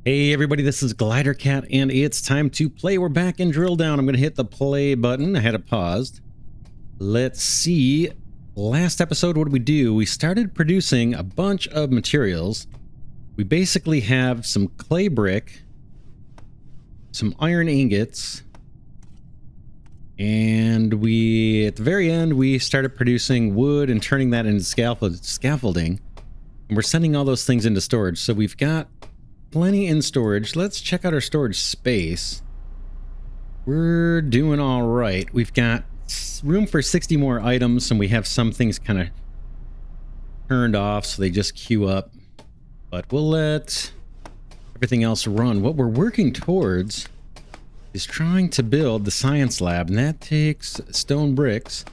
Hey everybody, this is Glidercat and it's time to play. We're back in drill down. I'm going to hit the play button. I had it paused. Let's see. Last episode, what did we do? We started producing a bunch of materials. We basically have some clay brick, some iron ingots, and we, at the very end, we started producing wood and turning that into scaffolding. And we're sending all those things into storage. So we've got plenty in storage. Let's check out our storage space. We're doing all right. We've got room for 60 more items, and we have some things kind of turned off so they just queue up. But we'll let everything else run. What we're working towards is trying to build the science lab, and that takes stone bricks.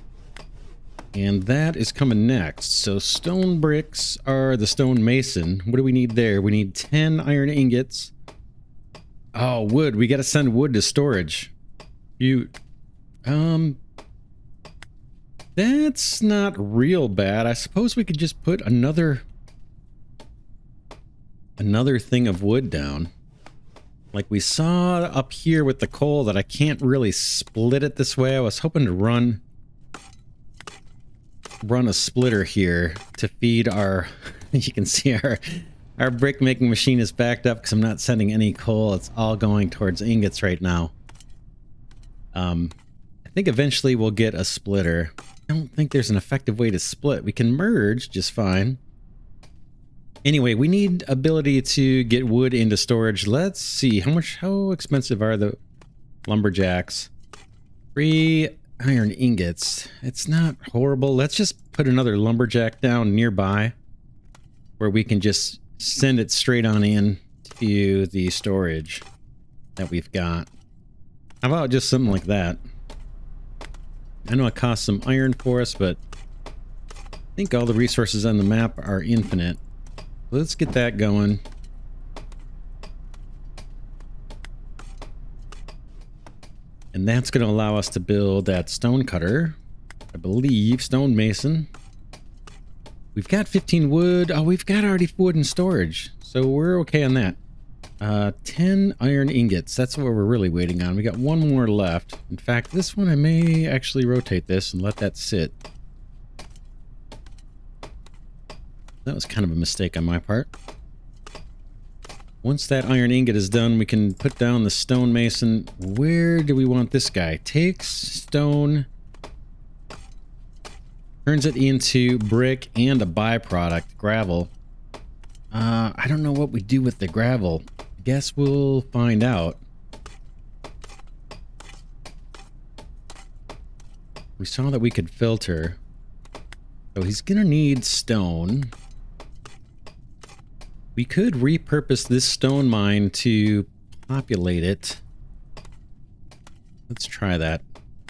And that is coming next. So stone bricks are the stone mason. What do we need there? We need 10 iron ingots. Oh, wood. We got to send wood to storage. That's not real bad. I suppose we could just put another thing of wood down. Like we saw up here with the coal that I can't really split it this way. I was hoping to run a splitter here to feed our you can see our brick making machine is backed up because I'm not sending any coal. It's all going towards ingots right now. I think eventually we'll get a splitter. I don't think there's an effective way to split. We can merge just fine. Anyway, we need ability to get wood into storage. Let's see how expensive are the lumberjacks. 3 iron ingots. It's not horrible. Let's just put another lumberjack down nearby where we can just send it straight on in to the storage that we've got. How about just something like that? I know it costs some iron for us, but I think all the resources on the map are infinite. Let's get that going. And that's going to allow us to build that stone cutter. I believe stone mason. We've got 15 wood. Oh, we've got already wood in storage. So we're okay on that. 10 iron ingots. That's what we're really waiting on. We got one more left. In fact, this one I may actually rotate this and let that sit. That was kind of a mistake on my part. Once that iron ingot is done, we can put down the stone mason. Where do we want this guy? Takes stone, turns it into brick and a byproduct, gravel. I don't know what we do with the gravel. I guess we'll find out. We saw that we could filter. So he's gonna need stone. We could repurpose this stone mine to populate it. Let's try that.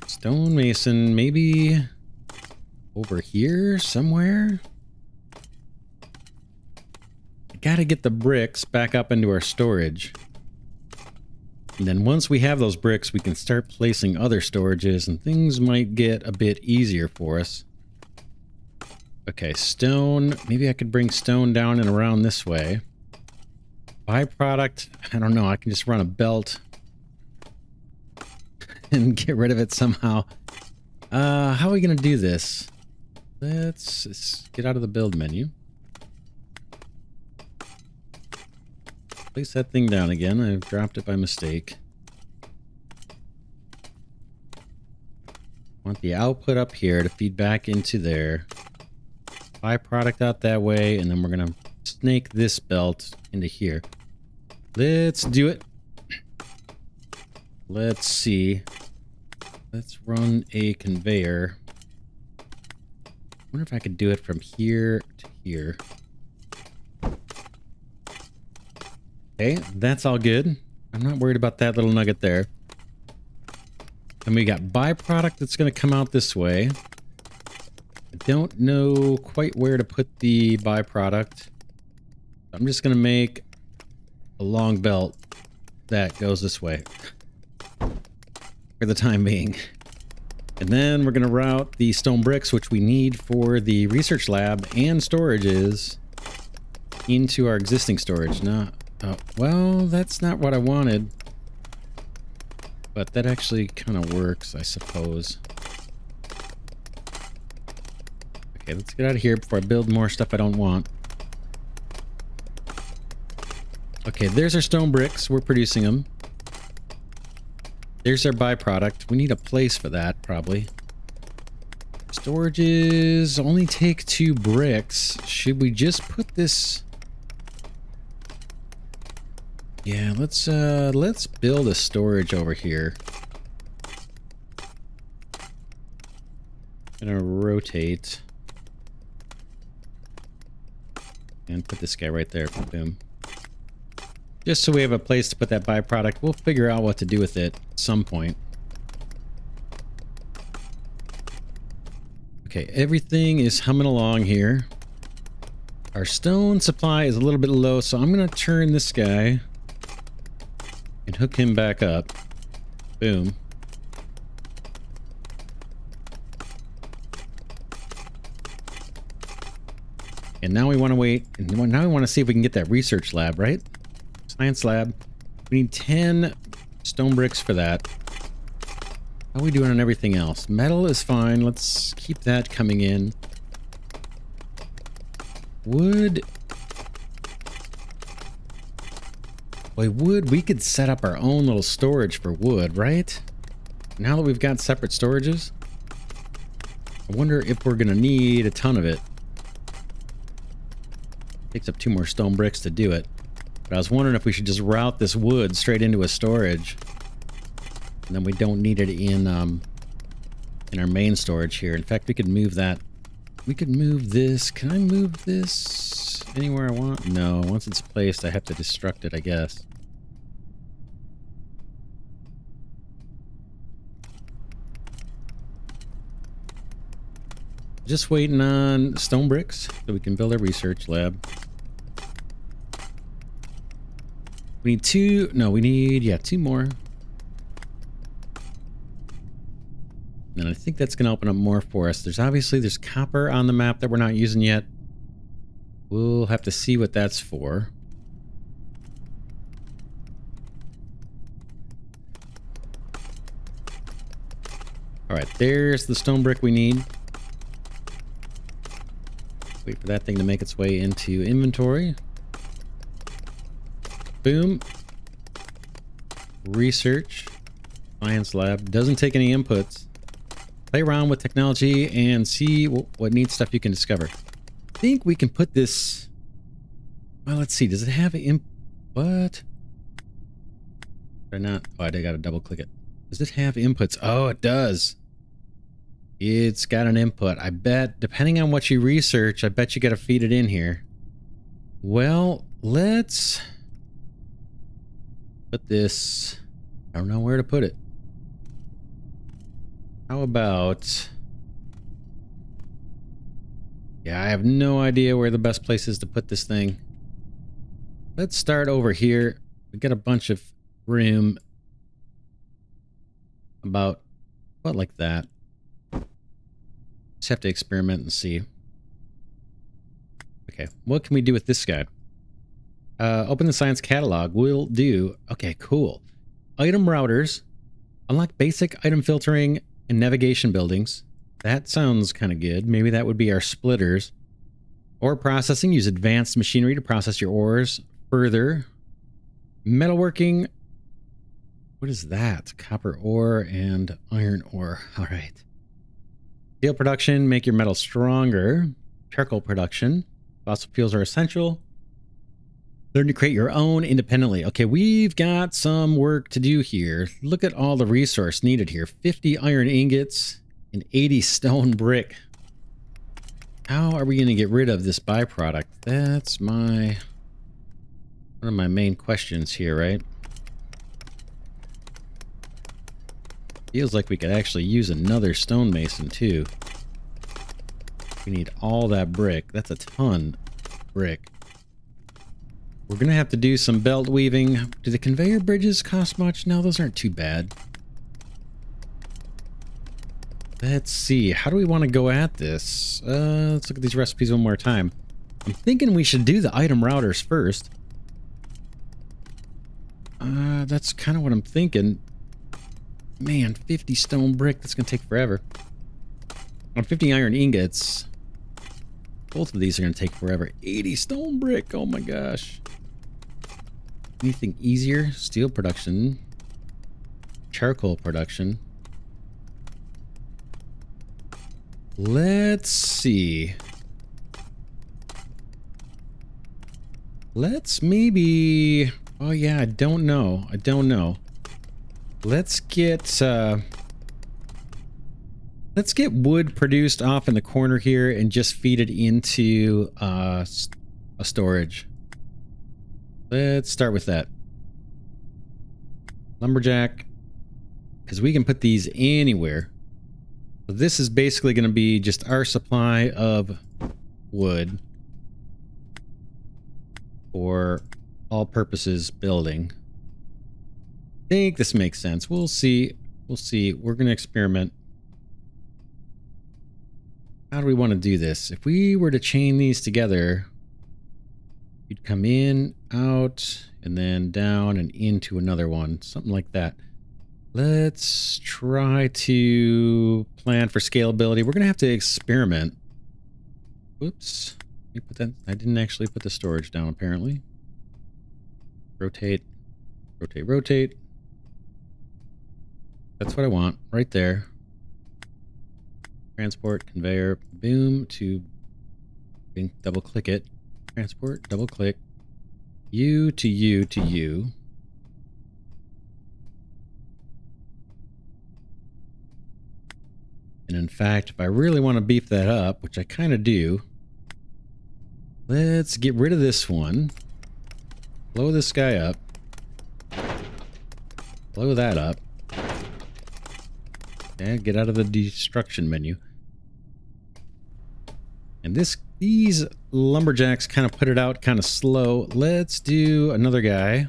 Stone mason, maybe over here somewhere? I gotta get the bricks back up into our storage. And then once we have those bricks, we can start placing other storages and things might get a bit easier for us. Okay, stone. Maybe I could bring stone down and around this way. Byproduct. I don't know. I can just run a belt and get rid of it somehow. How are we going to do this? Let's get out of the build menu. Place that thing down again. I dropped it by mistake. Want the output up here to feed back into there. Byproduct out that way, and then we're gonna snake this belt into here. Let's do it. Let's see. Let's run a conveyor. Wonder if I could do it from here to here. Okay, that's all good. I'm not worried about that little nugget there. And we got byproduct that's gonna come out this way. I don't know quite where to put the byproduct. I'm just going to make a long belt that goes this way for the time being. And then we're going to route the stone bricks, which we need for the research lab and storages, into our existing storage. Now, Oh, well, that's not what I wanted. But that actually kind of works, I suppose. Okay, let's get out of here before I build more stuff I don't want. Okay, there's our stone bricks. We're producing them. There's our byproduct. We need a place for that, probably. Storages only take 2 bricks. Should we just put this... Yeah, let's build a storage over here. Gonna rotate. And put this guy right there. Boom. Just so we have a place to put that byproduct. We'll figure out what to do with it at some point. Okay, everything is humming along here. Our stone supply is a little bit low, so I'm going to turn this guy and hook him back up. Boom. And now we want to wait. Now we want to see if we can get that research lab, right? Science lab. We need 10 stone bricks for that. How are we doing on everything else? Metal is fine. Let's keep that coming in. Wood. Boy, wood, we could set up our own little storage for wood, right? Now that we've got separate storages, I wonder if we're going to need a ton of it. Takes up 2 more stone bricks to do it. But I was wondering if we should just route this wood straight into a storage. And then we don't need it in our main storage here. In fact, we could move that. We could move this. Can I move this anywhere I want? No. Once it's placed, I have to destruct it, I guess. Just waiting on stone bricks so we can build our research lab. We need 2. No, we need, yeah, 2 more. And I think that's going to open up more for us. There's copper on the map that we're not using yet. We'll have to see what that's for. All right, there's the stone brick we need. Wait for that thing to make its way into inventory. Boom. Research. Science lab. Doesn't take any inputs. Play around with technology and see what neat stuff you can discover. I think we can put this... Well, let's see. Does it have what? Or not? Oh, I gotta double click it. Does it have inputs? Oh, it does. It's got an input. I bet, depending on what you research, I bet you gotta feed it in here. Well, let's put this... I don't know where to put it. How about... Yeah, I have no idea where the best place is to put this thing. Let's start over here. We've got a bunch of room. About like that. Just have to experiment and see. Okay, what can we do with this guy? Open the science catalog. Will do. Okay, cool. Item routers. Unlock basic item filtering and navigation buildings. That sounds kind of good. Maybe that would be our splitters. Ore processing. Use advanced machinery to process your ores further. Metalworking. What is that? Copper ore and iron ore. All right. Steel production. Make your metal stronger. Charcoal production. Fossil fuels are essential. Learn to create your own independently. Okay, we've got some work to do here. Look at all the resource needed here. 50 iron ingots and 80 stone brick. How are we going to get rid of this byproduct? That's one of my main questions here, right? Feels like we could actually use another stonemason too. We need all that brick. That's a ton of brick. We're going to have to do some belt weaving. Do the conveyor bridges cost much? No, those aren't too bad. Let's see. How do we want to go at this? Let's look at these recipes one more time. I'm thinking we should do the item routers first. That's kind of what I'm thinking. Man, 50 stone brick, that's going to take forever. On 50 iron ingots, both of these are going to take forever. 80 stone brick, oh my gosh. Anything easier? Steel production. Charcoal production. Let's see. Let's maybe... Oh yeah, I don't know. Let's get wood produced off in the corner here and just feed it into a storage. Let's start with that. Lumberjack, because we can put these anywhere. So this is basically going to be just our supply of wood for all purposes building. I think this makes sense. We'll see. We're going to experiment. How do we want to do this? If we were to chain these together, you'd come in, out, and then down and into another one. Something like that. Let's try to plan for scalability. We're going to have to experiment. Whoops. Let me put that. I didn't actually put the storage down, apparently. Rotate. Rotate, rotate. That's what I want. Right there. Transport, conveyor, boom, to double click it. Transport, double click. U to U to U. And in fact, if I really want to beef that up, which I kind of do, let's get rid of this one. Blow this guy up. Blow that up. And get out of the destruction menu. And these lumberjacks kind of put it out kind of slow. Let's do another guy.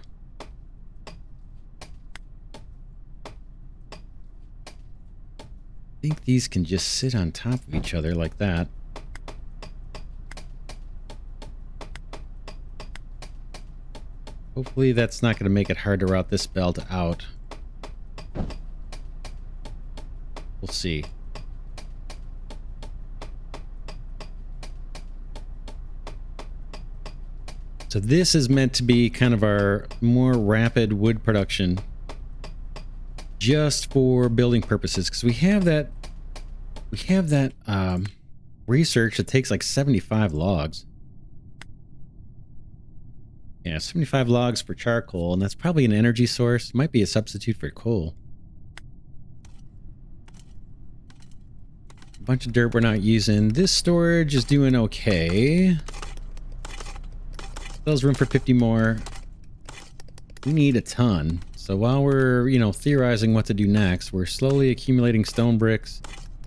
I think these can just sit on top of each other like that. Hopefully that's not going to make it hard to route this belt out. We'll see. So this is meant to be kind of our more rapid wood production just for building purposes, because we have that research that takes like 75 logs. Yeah, 75 logs for charcoal, and that's probably an energy source. Might be a substitute for coal. A bunch of dirt we're not using. This storage is doing okay. There's room for 50 more. We need a ton. So while we're, theorizing what to do next, we're slowly accumulating stone bricks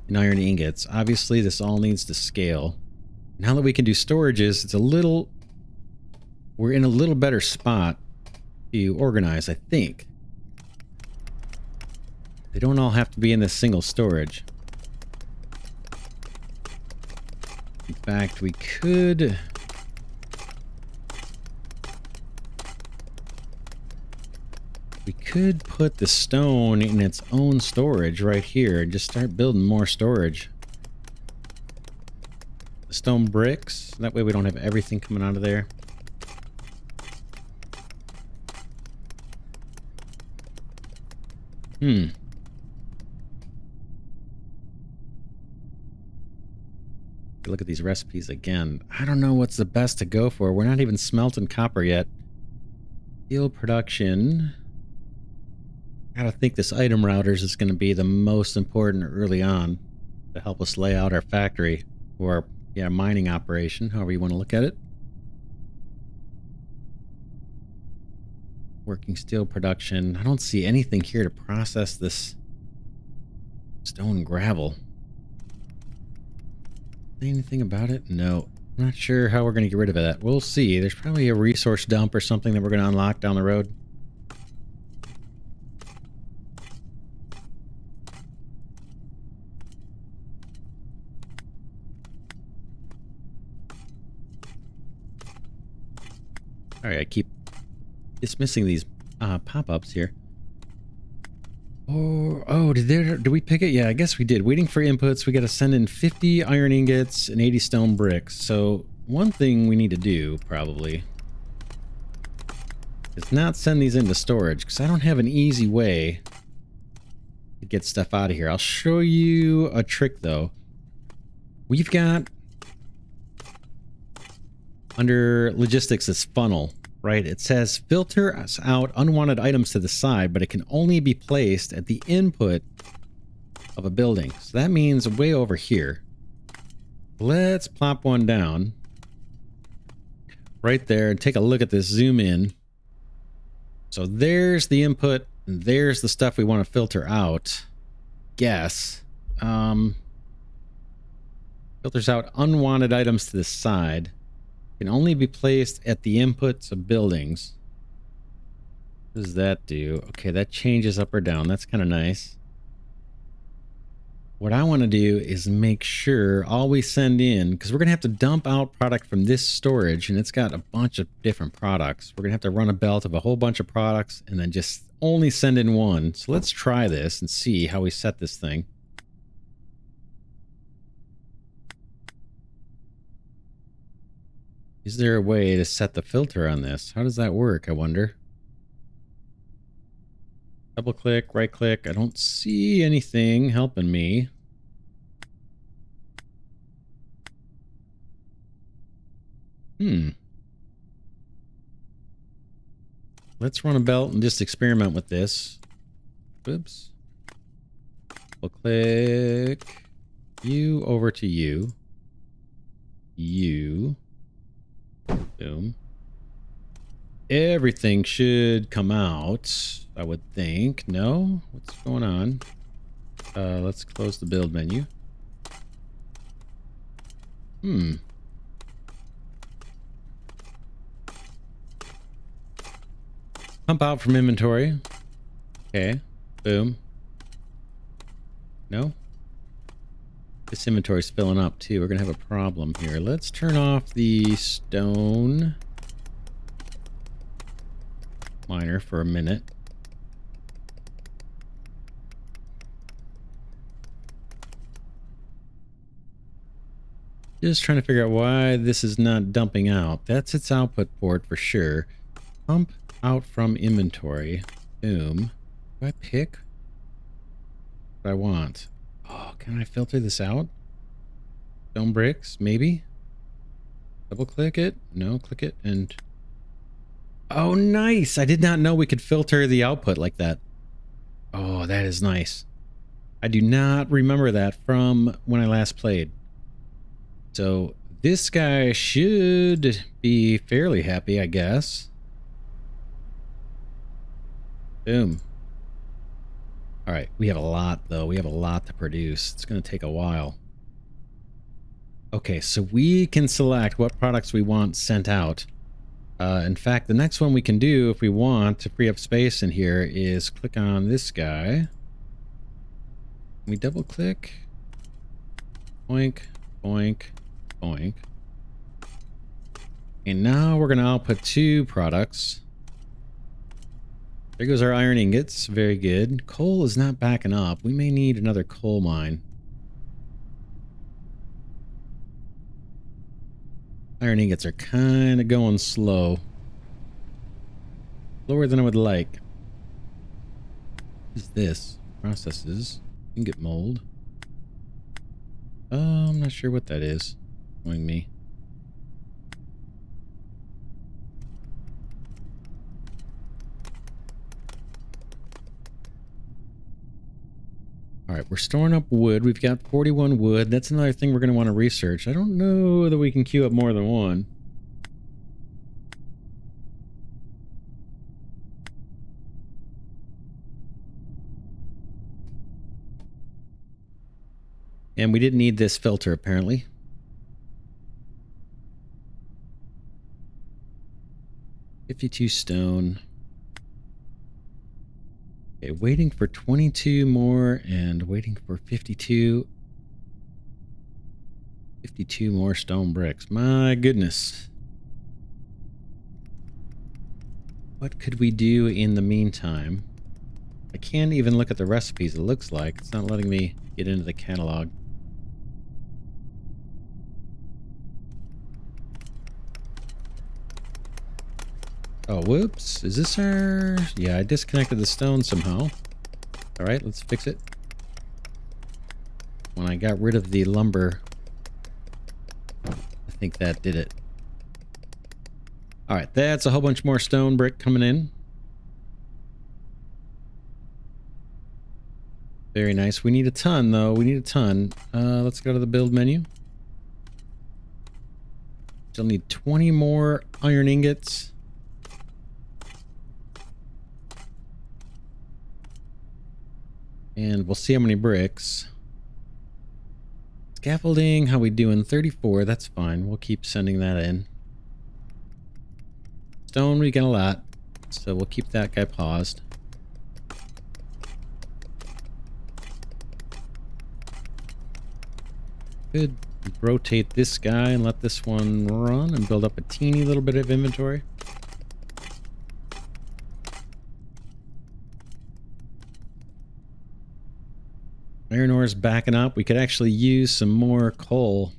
and iron ingots. Obviously, this all needs to scale. Now that we can do storages, we're in a little better spot to organize, I think. They don't all have to be in this single storage. In fact, we could put the stone in its own storage right here and just start building more storage. The stone bricks, that way we don't have everything coming out of there. Look at these recipes again. I don't know what's the best to go for. We're not even smelting copper yet. Steel production. I gotta think this item routers is going to be the most important early on to help us lay out our factory or our mining operation, however you want to look at it. Working steel production. I don't see anything here to process this stone gravel. Anything about it? No. I'm not sure how we're going to get rid of that. We'll see. There's probably a resource dump or something that we're going to unlock down the road. Alright, I keep dismissing these pop-ups here. Oh, did we pick it? Yeah, I guess we did. Waiting for inputs. We got to send in 50 iron ingots and 80 stone bricks. So one thing we need to do probably is not send these into storage, because I don't have an easy way to get stuff out of here. I'll show you a trick though. We've got under logistics this funnel, right? It says filter us out unwanted items to the side, but it can only be placed at the input of a building. So that means way over here. Let's plop one down right there and take a look at this. Zoom in. So there's the input and there's the stuff we want to filter out. Guess. Filters out unwanted items to the side. Can only be placed at the inputs of buildings. What does that do? Okay, that changes up or down. That's kind of nice. What I want to do is make sure all we send in, because we're going to have to dump out product from this storage, and it's got a bunch of different products. We're going to have to run a belt of a whole bunch of products and then just only send in one. So let's try this and see how we set this thing. Is there a way to set the filter on this? How does that work, I wonder? Double click, right click. I don't see anything helping me. Let's run a belt and just experiment with this. Oops. We'll click you over to you. You. Boom. Everything should come out, I would think. No? What's going on? Let's close the build menu. Pump out from inventory. Okay. Boom. No? This inventory's filling up too. We're gonna have a problem here. Let's turn off the stone miner for a minute. Just trying to figure out why this is not dumping out. That's its output port for sure. Pump out from inventory. Boom. Do I pick what I want? Oh, can I filter this out? Stone bricks, maybe? Double click it? No, click it and... Oh, nice! I did not know we could filter the output like that. Oh, that is nice. I do not remember that from when I last played. So this guy should be fairly happy, I guess. Boom. All right, we have a lot, though. We have a lot to produce. It's going to take a while. Okay, so we can select what products we want sent out. In fact, the next one we can do, if we want to free up space in here, is click on this guy. We double click. Boink, boink, boink. And now we're going to output 2 products. There goes our iron ingots. Very good. Coal is not backing up. We may need another coal mine. Iron ingots are kind of going slow. Slower than I would like. What is this? Processes. Ingot mold. I'm not sure what that is. Showing me. All right, we're storing up wood. We've got 41 wood. That's another thing we're going to want to research. I don't know that we can queue up more than one. And we didn't need this filter, apparently. $52 stone. Okay, waiting for 22 more and waiting for 52. 52 more stone bricks. My goodness. What could we do in the meantime? I can't even look at the recipes, it looks like. It's not letting me get into the catalog. Oh, whoops. Is this our... Yeah, I disconnected the stone somehow. Alright, let's fix it. When I got rid of the lumber, I think that did it. Alright, that's a whole bunch more stone brick coming in. Very nice. We need a ton, though. We need a ton. Let's go to the build menu. Still need 20 more iron ingots. And we'll see how many bricks. Scaffolding, how we doing? 34, that's fine. We'll keep sending that in. Stone, we get a lot. So we'll keep that guy paused. Could rotate this guy and let this one run and build up a teeny little bit of inventory. Iron ore's backing up. We could actually use some more coal.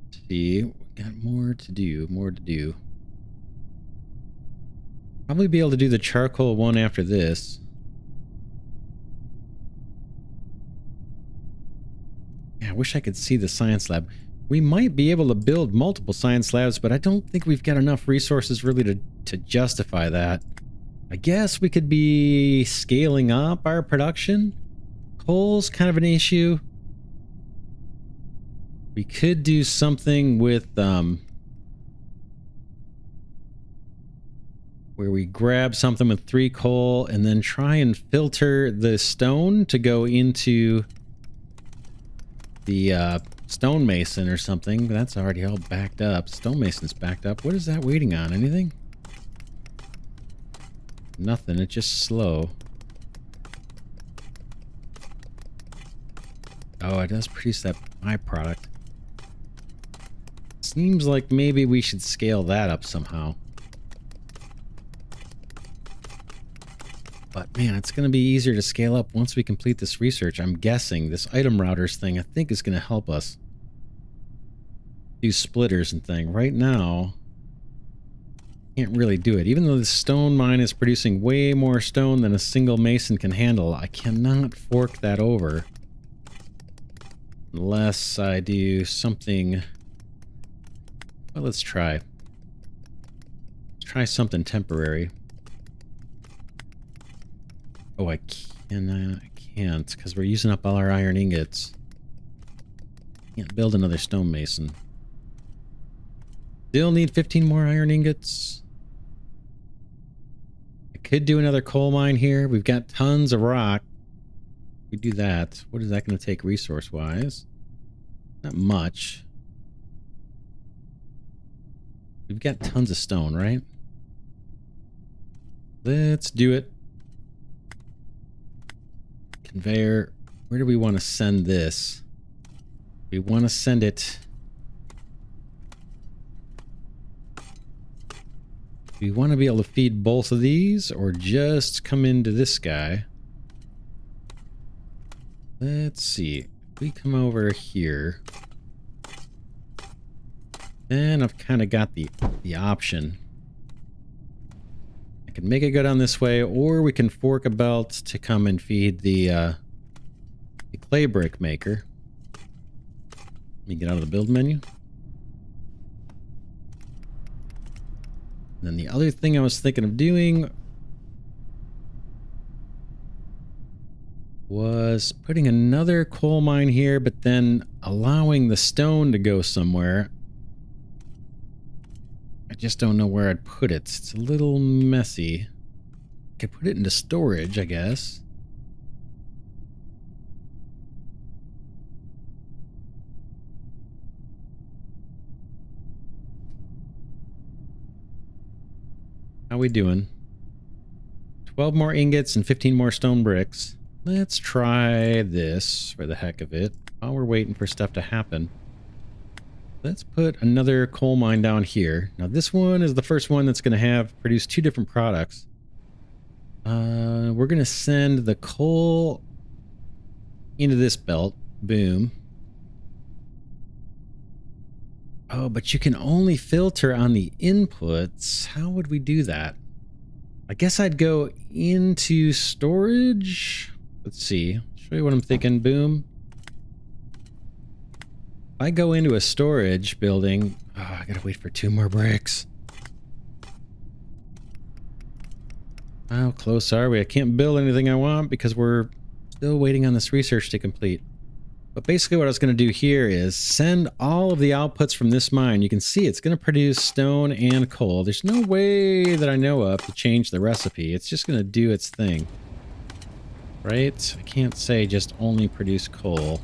Let's see, we got more to do, more to do. Probably be able to do the charcoal one after this. Yeah, I wish I could see the science lab. We might be able to build multiple science labs, but I don't think we've got enough resources really to justify that. I guess we could be scaling up our production. Coal's kind of an issue. We could do something with where we grab something with 3 coal and then try and filter the stone to go into the stonemason or something. That's already all backed up. Stonemason's backed up. What is that waiting on? Anything? Nothing. It's just slow. Oh, it does produce that byproduct. Seems like maybe we should scale that up somehow. But man, it's going to be easier to scale up once we complete this research. I'm guessing this item routers thing, I think, is going to help us do splitters and thing. Right now, can't really do it. Even though the stone mine is producing way more stone than a single mason can handle, I cannot fork that over unless I do something. Well, let's try. Let's try something temporary. Oh, I can't, because we're using up all our iron ingots. Can't build another stonemason. Still need 15 more iron ingots. I could do another coal mine here. We've got tons of rock. We do that. What is that going to take resource-wise? Not much. We've got tons of stone, right? Let's do it. Conveyor. Where do we want to send this? We want to send it. We want to be able to feed both of these or just come into this guy. Let's see. If we come over here, then I've kind of got the option. I can make it go down this way, or we can fork a belt to come and feed the clay brick maker. Let me get out of the build menu. And then the other thing I was thinking of doing was putting another coal mine here, but then allowing the stone to go somewhere. I just don't know where I'd put it. It's a little messy. Could put it into storage, I guess. How we doing? 12 more ingots and 15 more stone bricks. Let's try this for the heck of it while we're waiting for stuff to happen. Let's put another coal mine down here. Now this one is the first one that's going to have produce two different products. We're going to send the coal into this belt. Boom. Oh, but you can only filter on the inputs. How would we do that? I guess I'd go into storage. Let's see. Show you what I'm thinking. Boom. If I go into a storage building... Oh, I gotta wait for 2 more bricks. How close are we? I can't build anything I want because we're still waiting on this research to complete. But basically what I was going to do here is send all of the outputs from this mine. You can see it's going to produce stone and coal. There's no way that I know of to change the recipe. It's just going to do its thing. Right? I can't say just only produce coal.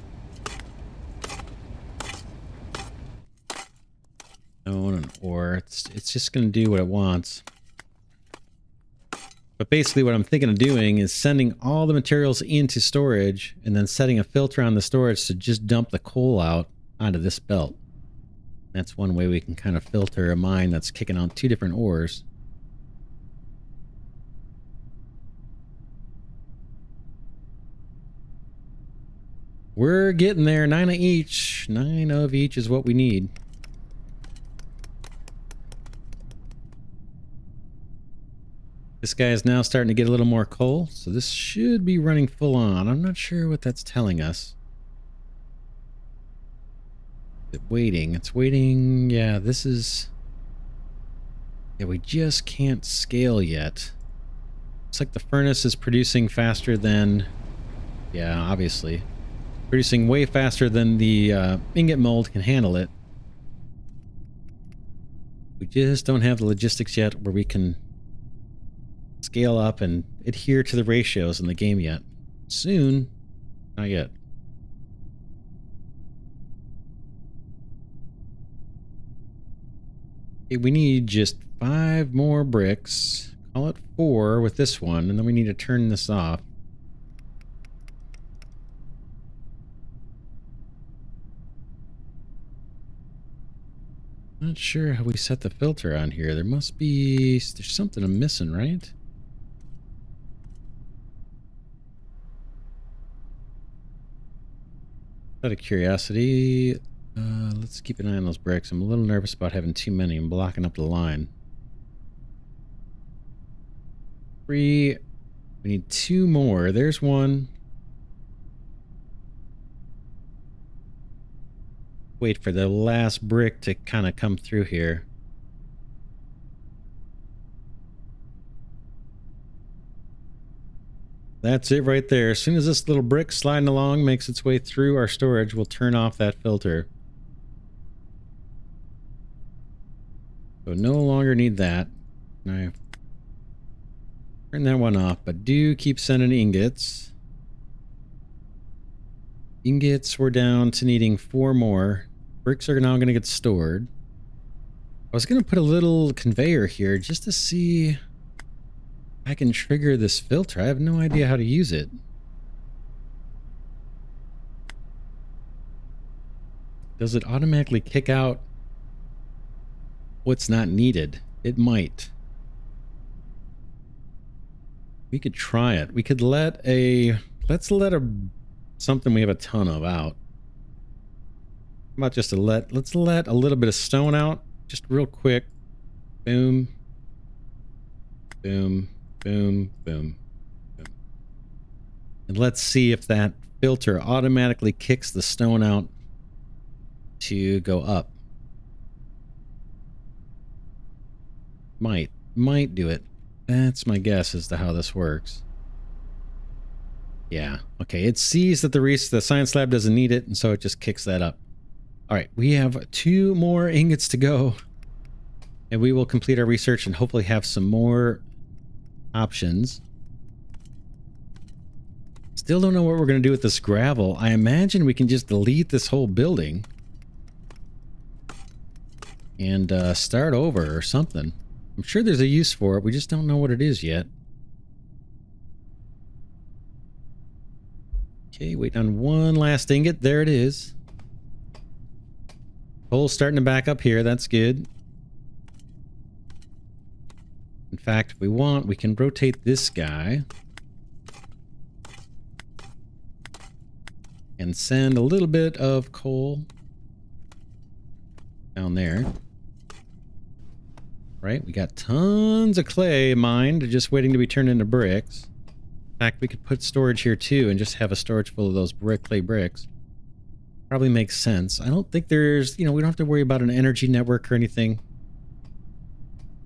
Stone and ore. It's just going to do what it wants. But basically what I'm thinking of doing is sending all the materials into storage and then setting a filter on the storage to just dump the coal out onto this belt. That's one way we can kind of filter a mine that's kicking out 2 different ores. We're getting there. 9 of each. 9 of each is what we need. This guy is now starting to get a little more coal, so this should be running full on. I'm not sure what that's telling us. It's waiting. It's waiting. Yeah, this is... Yeah, we just can't scale yet. Looks like the furnace is producing faster than... Yeah, obviously. Producing way faster than the ingot mold can handle it. We just don't have the logistics yet where we can scale up and adhere to the ratios in the game yet. Soon. Not yet. Okay, we need just 5 more bricks. Call it 4 with this one, and then we need to turn this off. Not sure how we set the filter on here. There must be... There's something I'm missing, right? Out of curiosity, let's keep an eye on those bricks. I'm a little nervous about having too many and blocking up the line. 3. We need 2 more. There's 1. Wait for the last brick to kind of come through here. That's it right there. As soon as this little brick sliding along makes its way through our storage, we'll turn off that filter. So no longer need that. Now, turn that one off, but do keep sending ingots. Ingots, we're down to needing 4 more. Bricks are now going to get stored. I was going to put a little conveyor here just to see... I can trigger this filter. I have no idea how to use it. Does it automatically kick out what's not needed? It might. We could try it. We could let a... Let's let a... Something we have a ton of out. How about just let's let a little bit of stone out. Just real quick. Boom. Boom. Boom, boom, boom. And let's see if that filter automatically kicks the stone out to go up. Might do it. That's my guess as to how this works. Yeah, okay. It sees that the science lab doesn't need it, and so it just kicks that up. All right, we have 2 more ingots to go, and we will complete our research and hopefully have some more options. Still don't know what we're going to do with this gravel. I imagine we can just delete this whole building and start over or something. I'm sure there's a use for it. We just don't know what it is yet. Okay, wait on one last ingot. There it is. Coal's starting to back up here. That's good. In fact, if we want, we can rotate this guy and send a little bit of coal down there. Right, we got tons of clay mined, just waiting to be turned into bricks. In fact, we could put storage here too and just have a storage full of those clay bricks. Probably makes sense. I don't think there's, we don't have to worry about an energy network or anything.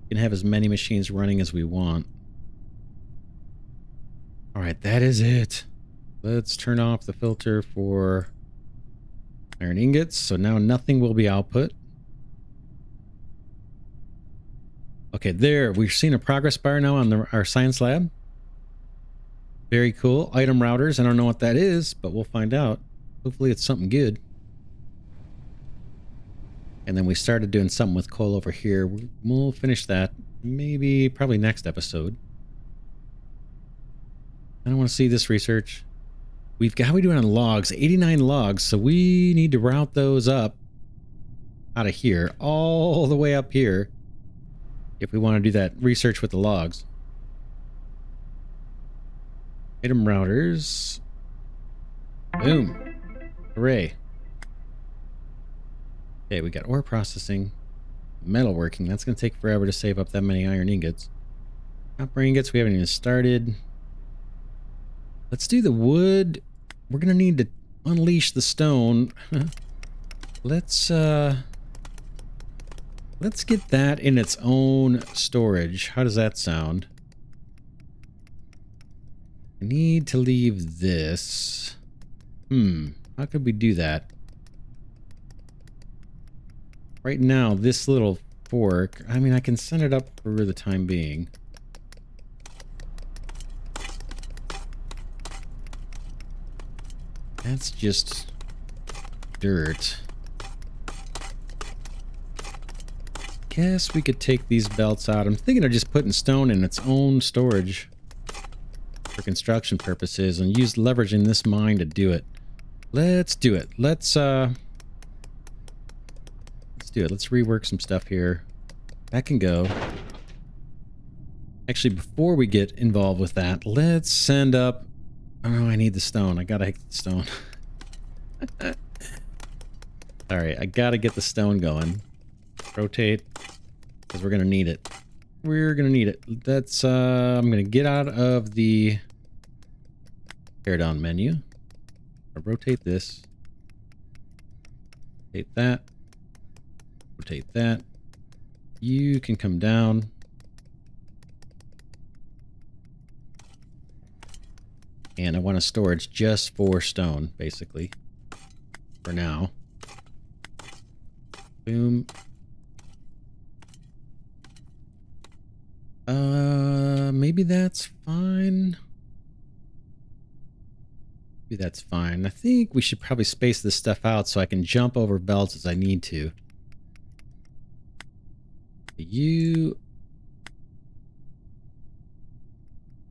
We can have as many machines running as we want. All right, that is it. Let's turn off the filter for iron ingots. So now nothing will be output. Okay, there. We've seen a progress bar now on our science lab. Very cool. Item routers. I don't know what that is, but we'll find out. Hopefully it's something good. And then we started doing something with coal over here. We'll finish that probably next episode. I don't want to see this research. How we doing on logs? 89 logs, so we need to route those up out of here, all the way up here, if we want to do that research with the logs. Item routers. Boom. Hooray. Okay, we got ore processing, metalworking. That's going to take forever to save up that many iron ingots. Copper ingots, we haven't even started. Let's do the wood. We're going to need to unleash the stone. Let's get that in its own storage. How does that sound? I need to leave this. How could we do that? Right now, this little fork, I mean, I can send it up for the time being. That's just dirt. Guess we could take these belts out. I'm thinking of just putting stone in its own storage for construction purposes and leveraging this mine to do it. Let's do it. Let's do it. Let's rework some stuff here. That can go. Actually, before we get involved with that, let's send up... Oh, I need the stone. I gotta get the stone. Alright, I gotta get the stone going. Rotate, because we're gonna need it. We're gonna need it. That's, I'm gonna get out of the teardown menu. I'll rotate this. Rotate that. Rotate that. You can come down. And I want a storage just for stone, basically. For now. Boom. Maybe that's fine. Maybe that's fine. I think we should probably space this stuff out so I can jump over belts as I need to.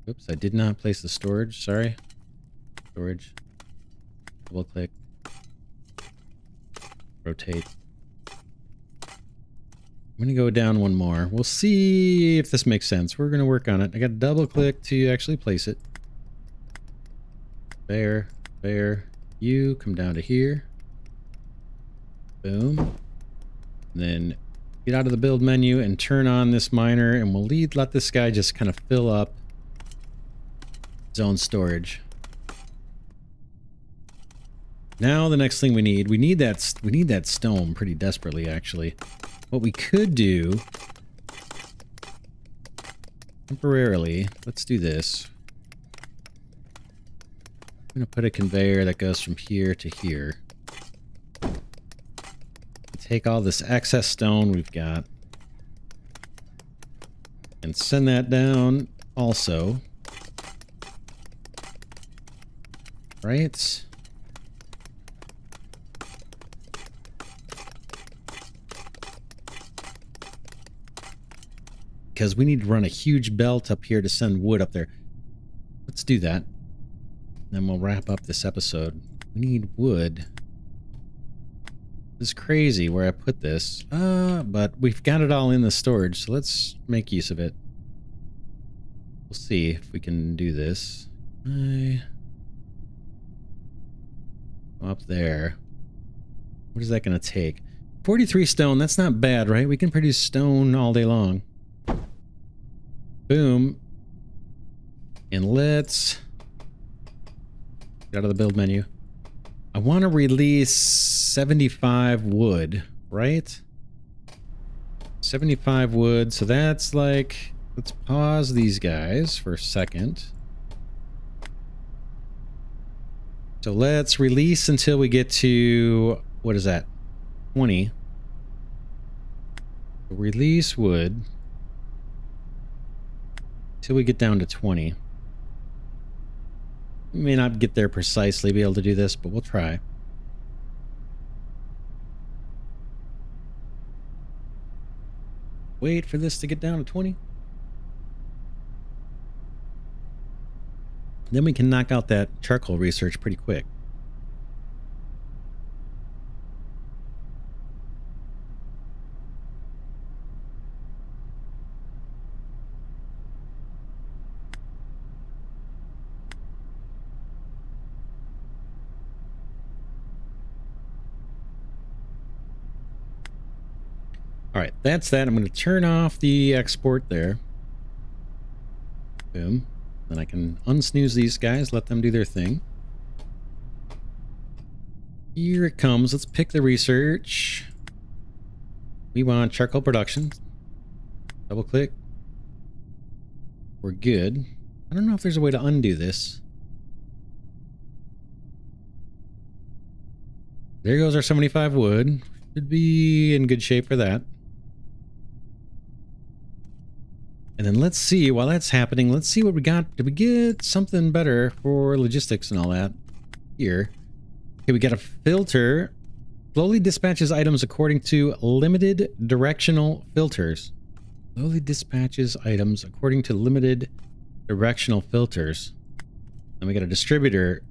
Oops, I did not place the storage. Sorry. Storage. Double click. Rotate. I'm going to go down one more. We'll see if this makes sense. We're going to work on it. I got to double click to actually place it. There. There. You come down to here. Boom. And then get out of the build menu and turn on this miner, and we'll let this guy just kind of fill up his own storage. Now the next thing we need that stone pretty desperately, actually. What we could do temporarily, let's do this. I'm gonna put a conveyor that goes from here to here. Take all this excess stone we've got and send that down also. Right? Because we need to run a huge belt up here to send wood up there. Let's do that. Then we'll wrap up this episode. We need wood. It's crazy where I put this. But we've got it all in the storage, so let's make use of it. We'll see if we can do this. Up there. What is that going to take? 43 stone, that's not bad, right? We can produce stone all day long. Boom. And let's get out of the build menu. I want to release 75 wood, right? 75 wood, so that's like... Let's pause these guys for a second. So let's release until we get to... What is that? 20. Release wood till we get down to 20. We may not get there precisely, be able to do this, but we'll try. Wait for this to get down to 20. Then we can knock out that charcoal research pretty quick. All right, that's that. I'm going to turn off the export there. Boom. Then I can unsnooze these guys, let them do their thing. Here it comes. Let's pick the research. We want charcoal production. Double click. We're good. I don't know if there's a way to undo this. There goes our 75 wood. Should be in good shape for that. And then let's see, while that's happening, let's see what we got. Did we get something better for logistics and all that here? Okay, we got a filter. Slowly dispatches items according to limited directional filters. Slowly dispatches items according to limited directional filters. Then we got a distributor.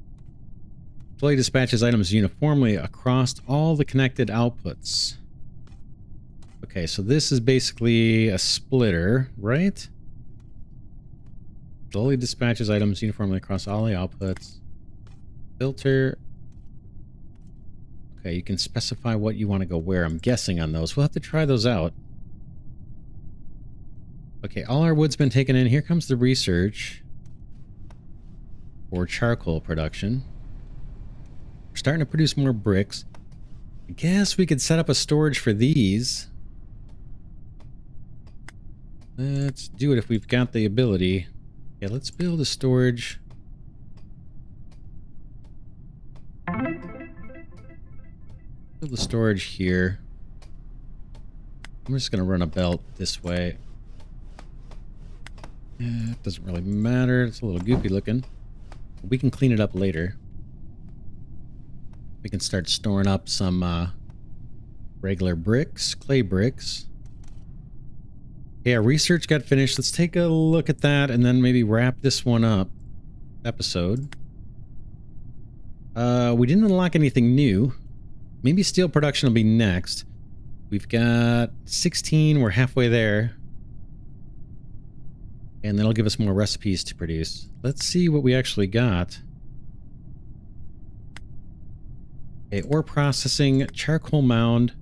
Slowly dispatches items uniformly across all the connected outputs. Okay, so this is basically a splitter, right? Slowly dispatches items uniformly across all the outputs. Filter. Okay, you can specify what you want to go where. I'm guessing on those. We'll have to try those out. Okay, all our wood's been taken in. Here comes the research for charcoal production. We're starting to produce more bricks. I guess we could set up a storage for these. Let's do it if we've got the ability. Yeah, let's build a storage. Build a storage here. I'm just going to run a belt this way. Yeah, it doesn't really matter. It's a little goofy looking. We can clean it up later. We can start storing up some regular bricks, clay bricks. Yeah, research got finished. Let's take a look at that and then maybe wrap this one up. Episode. We didn't unlock anything new. Maybe steel production will be next. We've got 16. We're halfway there. And that'll give us more recipes to produce. Let's see what we actually got. Okay, ore processing, charcoal mound.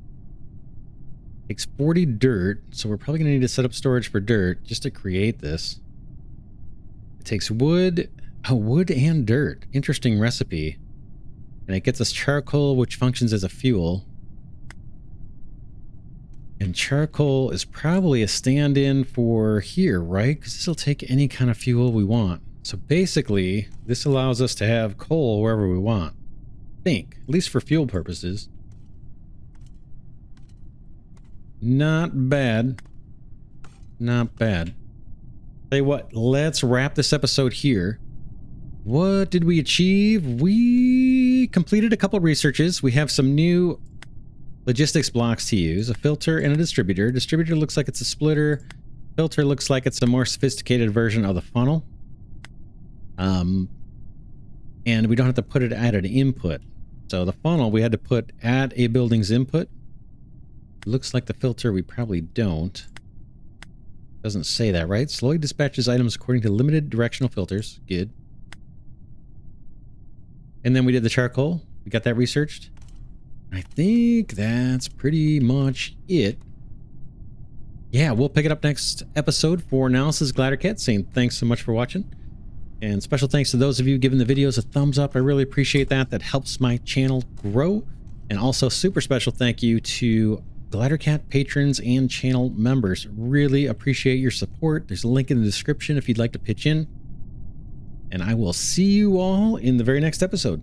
Takes 40 dirt, so we're probably going to need to set up storage for dirt just to create this. It takes wood. Oh, wood and dirt. Interesting recipe. And it gets us charcoal, which functions as a fuel. And charcoal is probably a stand-in for here, right? Because this will take any kind of fuel we want. So basically, this allows us to have coal wherever we want. I think, at least for fuel purposes. Not bad. Not bad. Tell you what, let's wrap this episode here. What did we achieve? We completed a couple of researches. We have some new logistics blocks to use. A filter and a distributor. Distributor looks like it's a splitter. Filter looks like it's a more sophisticated version of the funnel. And we don't have to put it at an input. So the funnel we had to put at a building's input. Looks like the filter we probably don't. Doesn't say that, right? Slowly dispatches items according to limited directional filters. Good. And then we did the charcoal. We got that researched. I think that's pretty much it. Yeah, we'll pick it up next episode. For now, this is Glidercat saying thanks so much for watching. And special thanks to those of you giving the videos a thumbs up. I really appreciate that. That helps my channel grow. And also super special thank you to Glidercat patrons and channel members. Really appreciate your support. There's a link in the description if you'd like to pitch in. And I will see you all in the very next episode.